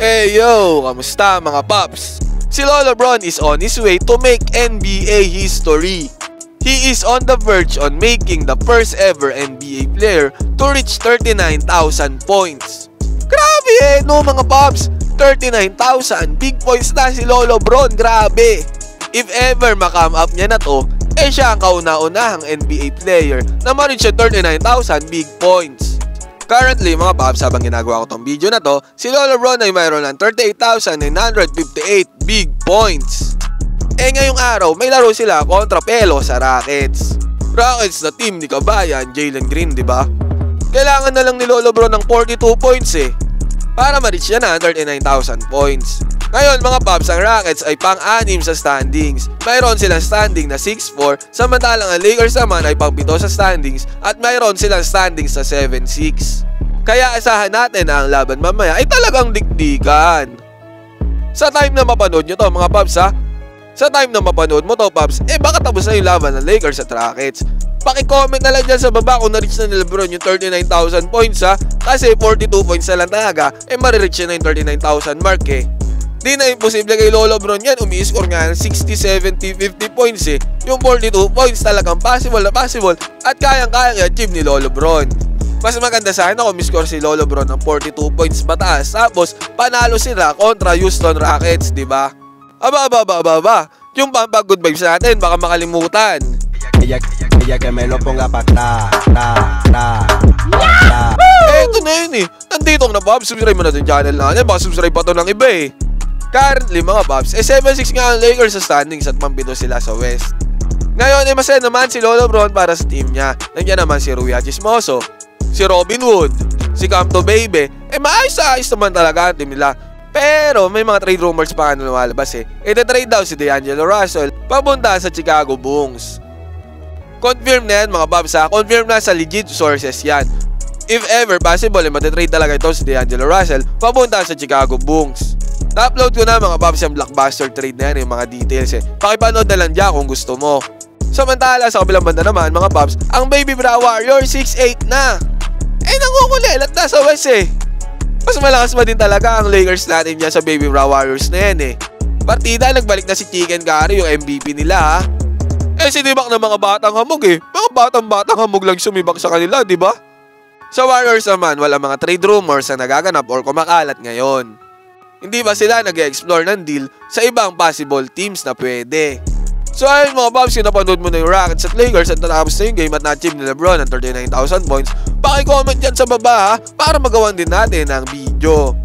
Hey yo! Kamusta mga paps? Si LeBron is on his way to make NBA history. He is on the verge on making the first ever NBA player to reach 39,000 points. Grabe no mga paps! 39,000 big points na si LeBron, grabe! If ever makam up niya na to, siya ang kauna-unahang NBA player na ma-reach yung 39,000 big points. Currently mga paps, habang ginagawa ko tong video na to, si LeBron ay mayroon ng 38,958 big points. Ngayong araw, may laro sila kontra Pelo sa Rockets. Rockets na team ni Kabayan, Jalen Green, diba? Kailangan na lang ni LeBron ng 42 points para ma-reach niya na 39,000 points. Ngayon mga paps, ang Rockets ay pang-anim sa standings. Mayroon silang standing na 6-4, samantalang ang Lakers naman ay pang-7 sa standings at mayroon silang standings na 7-6. Kaya asahan natin na ang laban mamaya ay talagang dikdikan. Sa time na mapanood nyo to mga paps sa time na mapanood mo to paps, baka tapos na yung laban ng Lakers at Rockets. Paki-comment na lang dyan sa baba kung na-reach na ni LeBron yung 39,000 points kasi 42 points na lang talaga, marireach na yung 39,000 mark Di na imposible kay LeBron yan, umi-score nga ng 60, 70, 50 points Yung 42 points talagang possible na possible at kayang-kayang i-achieve ni LeBron. Mas maganda sa akin ako umi-score si LeBron ng 42 points mataas tapos panalo sila kontra Houston Rockets, diba? Aba, yung pampag-good vibes natin baka makalimutan. Ella que me lo ponga pa atrás. Eto na yun nandito na Bob, subscribe mo na itong channel natin, baka subscribe pa to ng iba Currently mga Bobs, 7-6 nga ang Lakers sa standings at pang-7 sila sa West. Ngayon masaya naman si LeBron para sa team niya. Nandiyan naman si Rui Hachimura, si Robin Hood, si Camto Baby. Maayos naman talaga ang team nila. Pero may mga trade rumors pa nga na lumalabas Ite-trade daw si D'Angelo Russell papunta sa Chicago Bulls. Confirm na yan mga Bobs confirm na sa legit sources yan. If ever possible, matitrade talaga ito si D'Angelo Russell papunta sa Chicago Bulls. Na-upload ko na mga Bobs yung blockbuster trade na yan, yung mga details Pakipanood na lang dyan kung gusto mo. Samantala sa kabilang banda naman mga Bobs, ang Baby Bra Warrior 6'8 na. Nangukulilat na sa West Mas malakas pa din talaga ang Lakers natin dyan sa Baby Bra Warriors na yan Partida, nagbalik na si Chicken Curry, yung MVP nila sinibak na mga batang hamog Mga batang hamog lang sumibak sa kanila, diba? Sa Warriors naman, wala mga trade rumors na nagaganap or kumakalat ngayon. Hindi ba sila nag-explore ng deal sa ibang possible teams na pwede? So ayun mga Bobs, napanood mo na yung Rockets at Lakers at natapos na yung game at na-achieve ni LeBron ng 39,000 points. Paki-comment dyan sa baba para magawan din natin ang video.